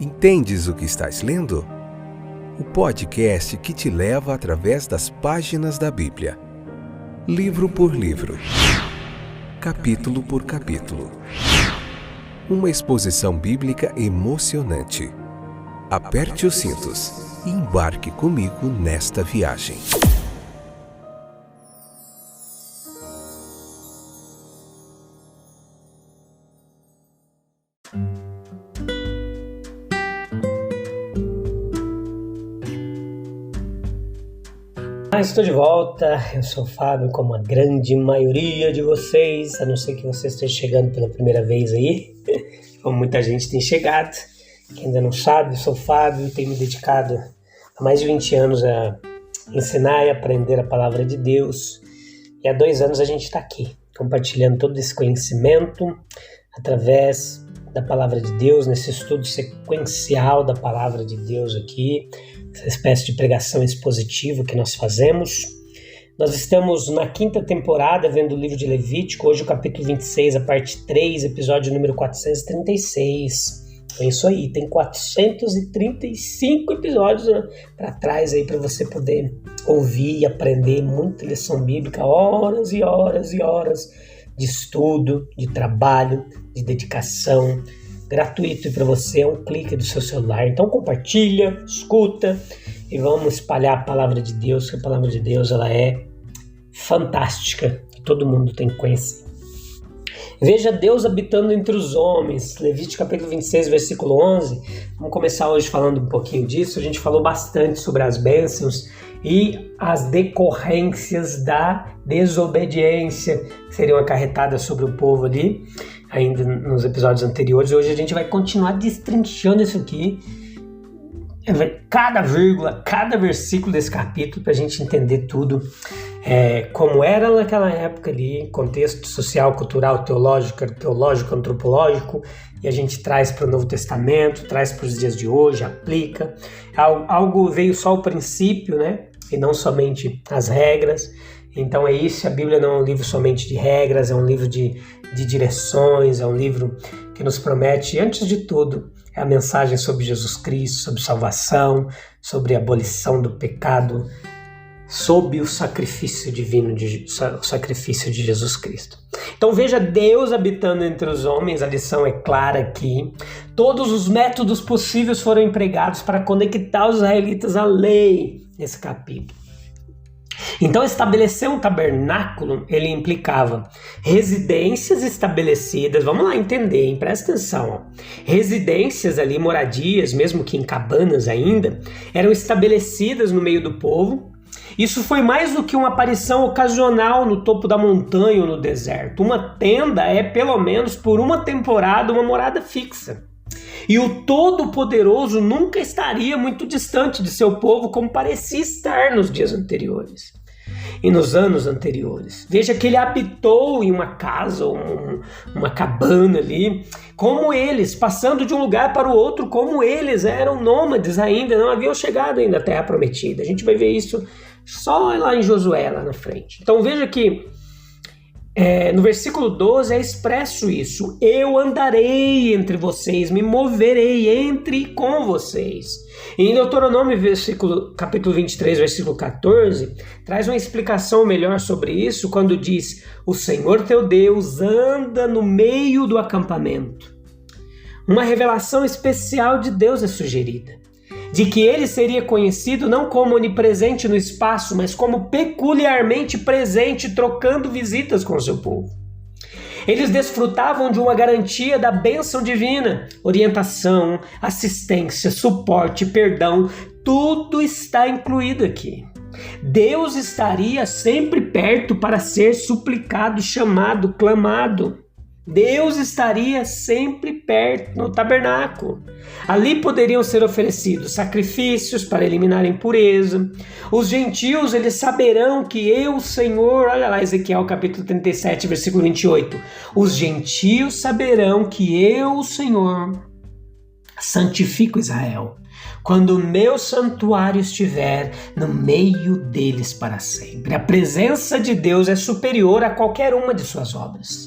Entendes o que estás lendo? O podcast que te leva através das páginas da Bíblia. Livro por livro. Capítulo por capítulo. Uma exposição bíblica emocionante. Aperte os cintos e embarque comigo nesta viagem. Estou de volta, eu sou o Fábio, como a grande maioria de vocês, a não ser que você esteja chegando pela primeira vez aí, como muita gente tem chegado. Quem ainda não sabe, eu sou o Fábio, tenho me dedicado há mais de 20 anos a ensinar e aprender a palavra de Deus, e há 2 anos a gente está aqui, compartilhando todo esse conhecimento através da palavra de Deus, nesse estudo sequencial da palavra de Deus aqui, essa espécie de pregação expositiva que nós fazemos. Nós estamos na 5ª temporada vendo o livro de Levítico, hoje o capítulo 26, a parte 3, episódio número 436. É isso aí, tem 435 episódios para trás aí para você poder ouvir e aprender muita lição bíblica, horas e horas e horas de estudo, de trabalho, de dedicação, gratuito para você, é um clique do seu celular. Então compartilha, escuta e vamos espalhar a palavra de Deus, que a palavra de Deus ela é fantástica e todo mundo tem que conhecer. Veja Deus habitando entre os homens, Levítico capítulo 26, versículo 11. Vamos começar hoje falando um pouquinho disso. A gente falou bastante sobre as bênçãos e as decorrências da desobediência que seriam acarretadas sobre o povo ali, ainda nos episódios anteriores. Hoje a gente vai continuar destrinchando isso aqui, cada vírgula, cada versículo desse capítulo, para a gente entender tudo, como era naquela época ali, contexto social, cultural, teológico, antropológico, e a gente traz para o Novo Testamento, traz para os dias de hoje, aplica. Algo veio só o princípio, né? E não somente as regras. Então é isso, a Bíblia não é um livro somente de regras, é um livro de direções, é um livro que nos promete, antes de tudo, é a mensagem sobre Jesus Cristo, sobre salvação, sobre a abolição do pecado, sob o sacrifício divino, o sacrifício de Jesus Cristo. Então veja Deus habitando entre os homens, a lição é clara aqui. Todos os métodos possíveis foram empregados para conectar os israelitas à lei nesse capítulo. Então estabelecer um tabernáculo, ele implicava residências estabelecidas, vamos lá entender, hein? Presta atenção, ó. Residências ali, moradias, mesmo que em cabanas ainda, eram estabelecidas no meio do povo. Isso foi mais do que uma aparição ocasional no topo da montanha ou no deserto. Uma tenda é, pelo menos por uma temporada, uma morada fixa. E o Todo-Poderoso nunca estaria muito distante de seu povo, como parecia estar nos dias anteriores e nos anos anteriores. Veja que ele habitou em uma casa, uma cabana ali, como eles, passando de um lugar para o outro, como eles eram nômades ainda, não haviam chegado ainda à Terra Prometida. A gente vai ver isso só lá em Josué, lá na frente. Então veja que no versículo 12 é expresso isso. Eu andarei entre vocês, me moverei entre com vocês. E em Deuteronômio, capítulo 23, versículo 14, traz uma explicação melhor sobre isso, quando diz: o Senhor teu Deus anda no meio do acampamento. Uma revelação especial de Deus é sugerida, de que ele seria conhecido não como onipresente no espaço, mas como peculiarmente presente, trocando visitas com o seu povo. Eles desfrutavam de uma garantia da bênção divina, orientação, assistência, suporte, perdão, tudo está incluído aqui. Deus estaria sempre perto para ser suplicado, chamado, clamado. Deus estaria sempre perto no tabernáculo. Ali poderiam ser oferecidos sacrifícios para eliminar a impureza. Os gentios, eles saberão que eu, Senhor, olha lá Ezequiel capítulo 37, versículo 28. Os gentios saberão que eu, Senhor, santifico Israel, quando o meu santuário estiver no meio deles para sempre. A presença de Deus é superior a qualquer uma de suas obras.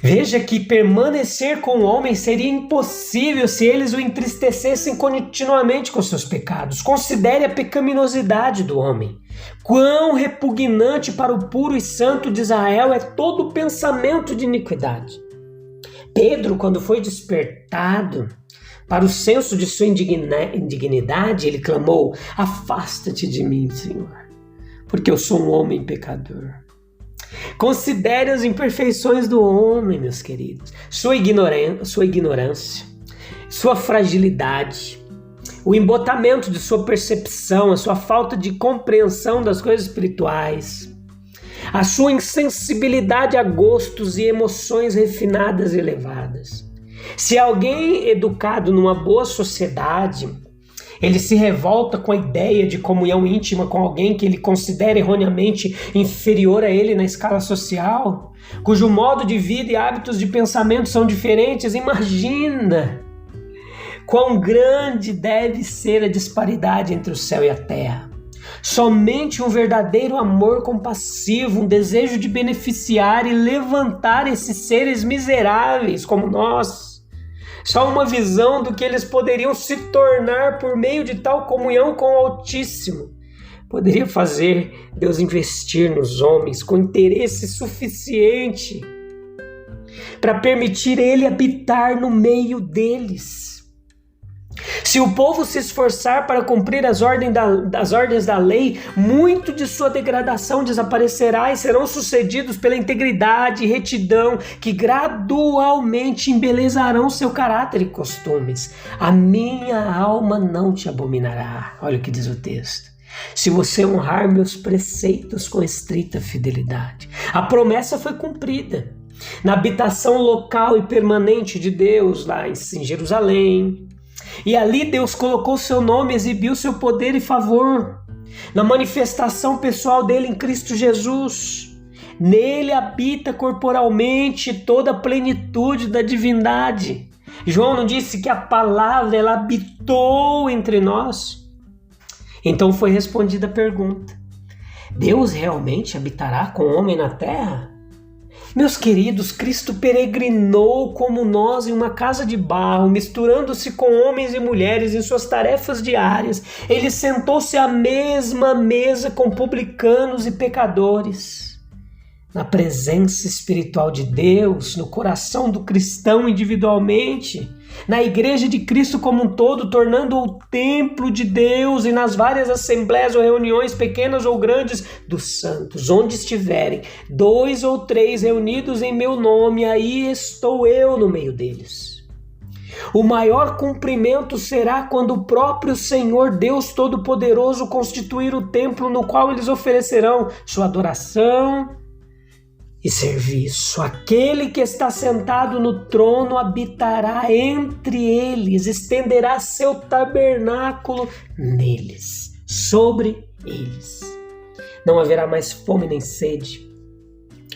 Veja que permanecer com o homem seria impossível se eles o entristecessem continuamente com seus pecados. Considere a pecaminosidade do homem. Quão repugnante para o puro e santo de Israel é todo o pensamento de iniquidade. Pedro, quando foi despertado para o senso de sua indignidade, ele clamou: afasta-te de mim, Senhor, porque eu sou um homem pecador. Considere as imperfeições do homem, meus queridos, sua ignorância, sua fragilidade, o embotamento de sua percepção, a sua falta de compreensão das coisas espirituais, a sua insensibilidade a gostos e emoções refinadas e elevadas. Se alguém educado numa boa sociedade, ele se revolta com a ideia de comunhão íntima com alguém que ele considera erroneamente inferior a ele na escala social, cujo modo de vida e hábitos de pensamento são diferentes, imagina quão grande deve ser a disparidade entre o céu e a terra. Somente um verdadeiro amor compassivo, um desejo de beneficiar e levantar esses seres miseráveis como nós, só uma visão do que eles poderiam se tornar por meio de tal comunhão com o Altíssimo poderia fazer Deus investir nos homens com interesse suficiente para permitir Ele habitar no meio deles. Se o povo se esforçar para cumprir as ordens da lei, muito de sua degradação desaparecerá e serão sucedidos pela integridade e retidão que gradualmente embelezarão seu caráter e costumes. A minha alma não te abominará. Olha o que diz o texto. Se você honrar meus preceitos com estrita fidelidade. A promessa foi cumprida. Na habitação local e permanente de Deus, lá em Jerusalém. E ali Deus colocou seu nome, exibiu seu poder e favor. Na manifestação pessoal dele em Cristo Jesus. Nele habita corporalmente toda a plenitude da divindade. João não disse que a palavra ela habitou entre nós? Então foi respondida a pergunta: Deus realmente habitará com o homem na terra? Meus queridos, Cristo peregrinou como nós em uma casa de barro, misturando-se com homens e mulheres em suas tarefas diárias. Ele sentou-se à mesma mesa com publicanos e pecadores. Na presença espiritual de Deus, no coração do cristão individualmente, na igreja de Cristo como um todo, tornando-o o templo de Deus, e nas várias assembleias ou reuniões, pequenas ou grandes, dos santos, onde estiverem 2 ou 3 reunidos em meu nome, aí estou eu no meio deles. O maior cumprimento será quando o próprio Senhor Deus Todo-Poderoso constituir o templo no qual eles oferecerão sua adoração e serviço. Aquele que está sentado no trono habitará entre eles, estenderá seu tabernáculo neles, sobre eles. Não haverá mais fome nem sede,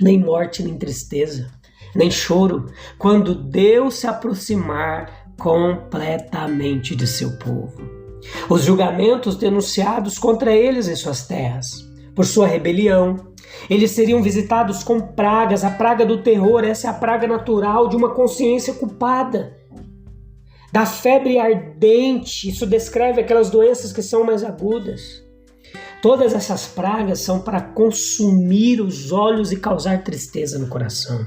nem morte nem tristeza, nem choro, quando Deus se aproximar completamente de seu povo. Os julgamentos denunciados contra eles em suas terras, por sua rebelião, eles seriam visitados com pragas, a praga do terror. Essa é a praga natural de uma consciência culpada, da febre ardente. Isso descreve aquelas doenças que são mais agudas. Todas essas pragas são para consumir os olhos e causar tristeza no coração.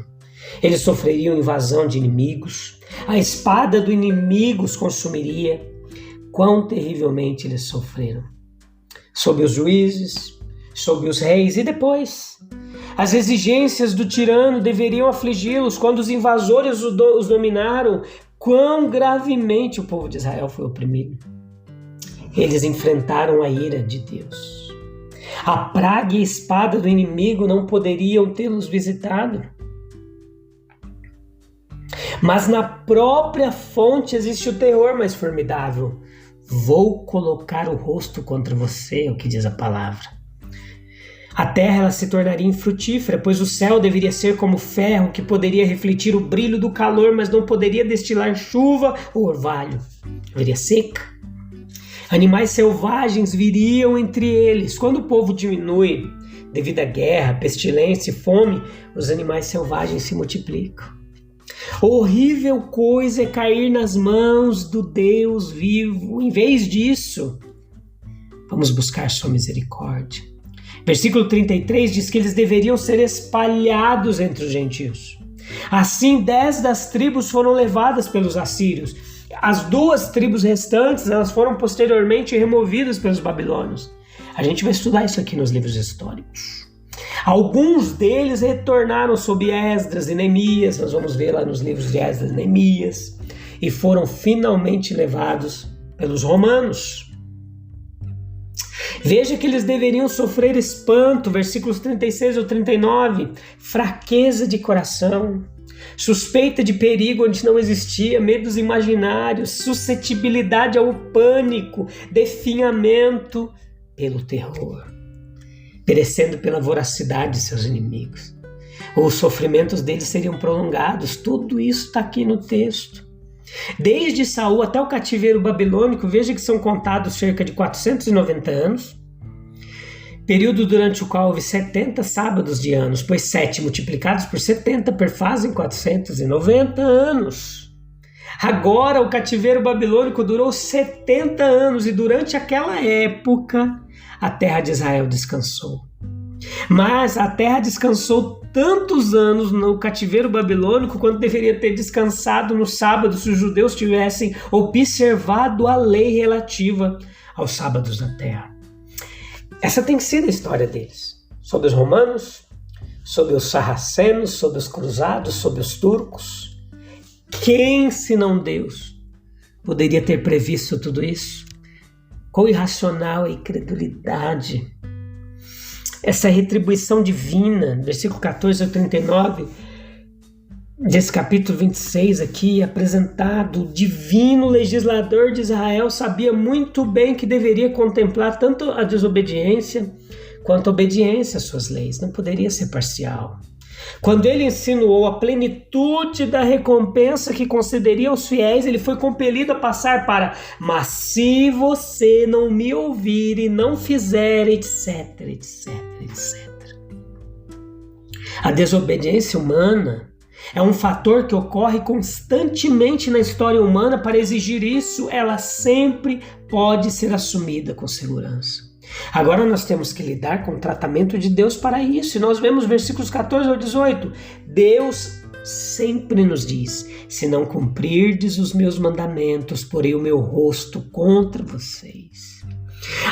Eles sofreriam invasão de inimigos, a espada do inimigo os consumiria. Quão terrivelmente eles sofreram. Sob os juízes, sob os reis, e depois as exigências do tirano deveriam afligi-los quando os invasores os dominaram. Quão gravemente o povo de Israel foi oprimido. Eles enfrentaram a ira de Deus. A praga e a espada do inimigo não poderiam tê-los visitado. Mas na própria fonte existe o terror mais formidável. Vou colocar o rosto contra você, é o que diz a palavra. A terra ela se tornaria infrutífera, pois o céu deveria ser como ferro que poderia refletir o brilho do calor, mas não poderia destilar chuva ou orvalho. Haveria seca. Animais selvagens viriam entre eles. Quando o povo diminui devido à guerra, pestilência e fome, os animais selvagens se multiplicam. Horrível coisa é cair nas mãos do Deus vivo. Em vez disso, vamos buscar sua misericórdia. Versículo 33 diz que eles deveriam ser espalhados entre os gentios. Assim, 10 das tribos foram levadas pelos assírios. As 2 tribos restantes, elas foram posteriormente removidas pelos babilônios. A gente vai estudar isso aqui nos livros históricos. Alguns deles retornaram sob Esdras e Neemias, nós vamos ver lá nos livros de Esdras e Neemias, e foram finalmente levados pelos romanos. Veja que eles deveriam sofrer espanto, versículos 36 ou 39, fraqueza de coração, suspeita de perigo onde não existia, medos imaginários, suscetibilidade ao pânico, definhamento pelo terror, perecendo pela voracidade de seus inimigos. Os sofrimentos deles seriam prolongados. Tudo isso está aqui no texto. Desde Saul até o cativeiro babilônico, veja que são contados cerca de 490 anos, período durante o qual houve 70 sábados de anos, pois 7 multiplicados por 70 perfazem 490 anos. Agora o cativeiro babilônico durou 70 anos e durante aquela época a terra de Israel descansou. Mas a terra descansou tantos anos no cativeiro babilônico quanto deveria ter descansado no sábado se os judeus tivessem observado a lei relativa aos sábados da terra. Essa tem sido a história deles. Sobre os romanos, sobre os sarracenos, sobre os cruzados, sobre os turcos. Quem, senão Deus, poderia ter previsto tudo isso? Quão irracional a incredulidade. Essa retribuição divina, versículo 14 ao 39, desse capítulo 26 aqui, apresentado, o divino legislador de Israel sabia muito bem que deveria contemplar tanto a desobediência quanto a obediência às suas leis, não poderia ser parcial. Quando ele insinuou a plenitude da recompensa que concederia aos fiéis, ele foi compelido a passar para: mas se você não me ouvir e não fizer, etc, etc, etc. A desobediência humana é um fator que ocorre constantemente na história humana. Para exigir isso, ela sempre pode ser assumida com segurança. Agora nós temos que lidar com o tratamento de Deus para isso. E nós vemos versículos 14 ao 18. Deus sempre nos diz: se não cumprirdes os meus mandamentos, porei o meu rosto contra vocês.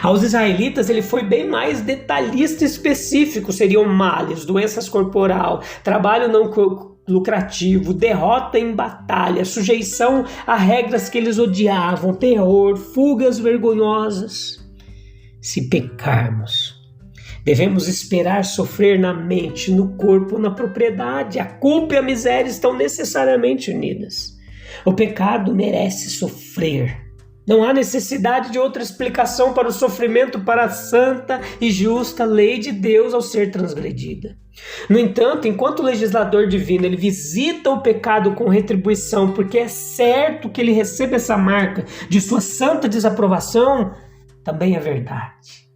Aos israelitas ele foi bem mais detalhista e específico. Seriam males, doenças corporal, trabalho não lucrativo, derrota em batalha, sujeição a regras que eles odiavam, terror, fugas vergonhosas. Se pecarmos, devemos esperar sofrer na mente, no corpo, na propriedade. A culpa e a miséria estão necessariamente unidas. O pecado merece sofrer. Não há necessidade de outra explicação para o sofrimento, para a santa e justa lei de Deus ao ser transgredida. No entanto, enquanto legislador divino, ele visita o pecado com retribuição, porque é certo que ele receba essa marca de sua santa desaprovação. Também é verdade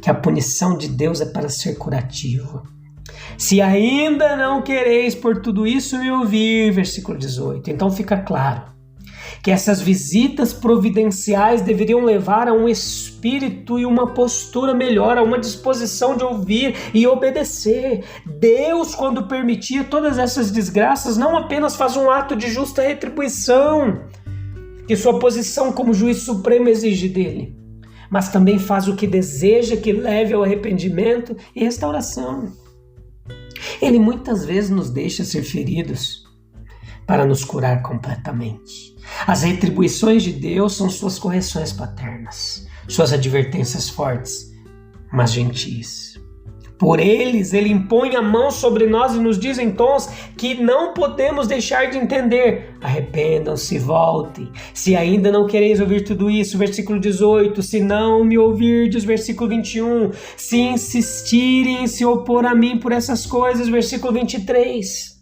que a punição de Deus é para ser curativa. Se ainda não quereis por tudo isso me ouvir, versículo 18, então fica claro que essas visitas providenciais deveriam levar a um espírito e uma postura melhor, a uma disposição de ouvir e obedecer. Deus, quando permitia todas essas desgraças, não apenas faz um ato de justa retribuição, que sua posição como juiz supremo exige dele, mas também faz o que deseja que leve ao arrependimento e restauração. Ele muitas vezes nos deixa ser feridos para nos curar completamente. As retribuições de Deus são suas correções paternas, suas advertências fortes, mas gentis. Por eles, ele impõe a mão sobre nós e nos diz em tons que não podemos deixar de entender. Arrependam-se, voltem. Se ainda não quereis ouvir tudo isso, versículo 18. Se não me ouvirdes, versículo 21. Se insistirem em se opor a mim por essas coisas, versículo 23.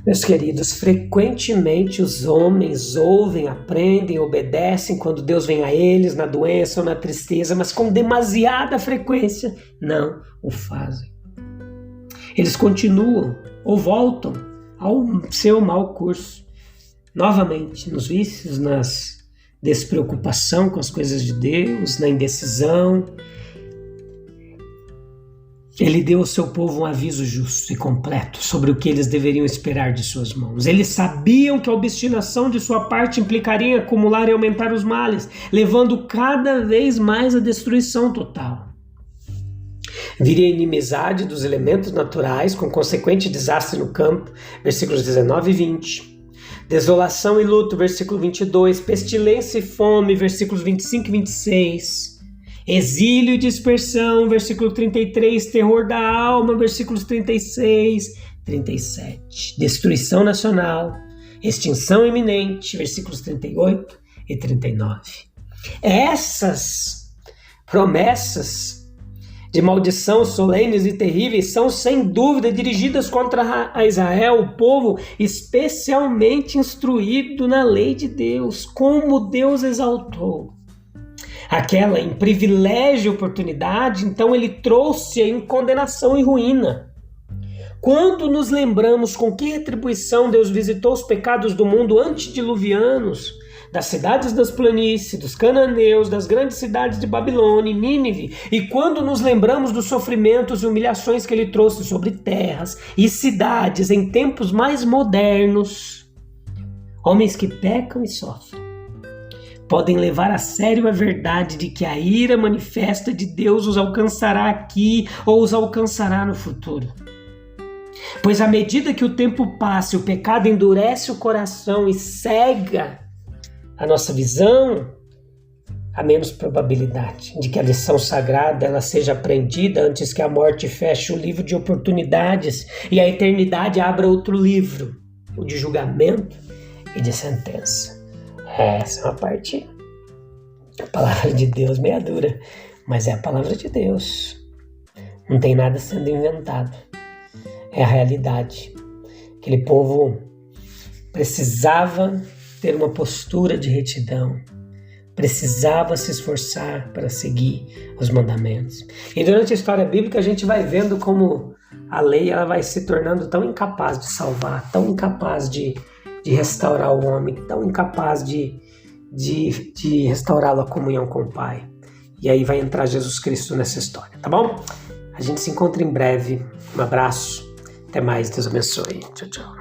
Meus queridos, frequentemente os homens ouvem, aprendem, obedecem quando Deus vem a eles na doença ou na tristeza, mas com demasiada frequência não o fazem. Eles continuam ou voltam ao seu mau curso. Novamente, nos vícios, na despreocupação com as coisas de Deus, na indecisão. Ele deu ao seu povo um aviso justo e completo sobre o que eles deveriam esperar de suas mãos. Eles sabiam que a obstinação de sua parte implicaria em acumular e aumentar os males, levando cada vez mais à destruição total. Viria a inimizade dos elementos naturais, com consequente desastre no campo, versículos 19 e 20. Desolação e luto, versículo 22. Pestilência e fome, versículos 25 e 26. Exílio e dispersão, versículo 33. Terror da alma, versículos 36 e 37. Destruição nacional, extinção iminente, versículos 38 e 39. Essas promessas de maldição solenes e terríveis são sem dúvida dirigidas contra a Israel, o povo especialmente instruído na lei de Deus, como Deus exaltou aquela em privilégio e oportunidade. Então ele trouxe em condenação e ruína. Quando nos lembramos com que retribuição Deus visitou os pecados do mundo antediluvianos, das cidades das planícies, dos cananeus, das grandes cidades de Babilônia e Nínive, e quando nos lembramos dos sofrimentos e humilhações que ele trouxe sobre terras e cidades em tempos mais modernos, homens que pecam e sofrem podem levar a sério a verdade de que a ira manifesta de Deus os alcançará aqui ou os alcançará no futuro. Pois à medida que o tempo passa, o pecado endurece o coração e cega a nossa visão, há menos probabilidade de que a lição sagrada ela seja aprendida antes que a morte feche o livro de oportunidades e a eternidade abra outro livro, o de julgamento e de sentença. Essa é uma parte da palavra de Deus meia dura, mas é a palavra de Deus. Não tem nada sendo inventado. É a realidade. Aquele povo precisava ter uma postura de retidão, precisava se esforçar para seguir os mandamentos. E durante a história bíblica a gente vai vendo como a lei ela vai se tornando tão incapaz de salvar, tão incapaz de restaurar o homem, tão incapaz de restaurá-lo à comunhão com o Pai. E aí vai entrar Jesus Cristo nessa história, tá bom? A gente se encontra em breve. Um abraço. Até mais. Deus abençoe. Tchau, tchau.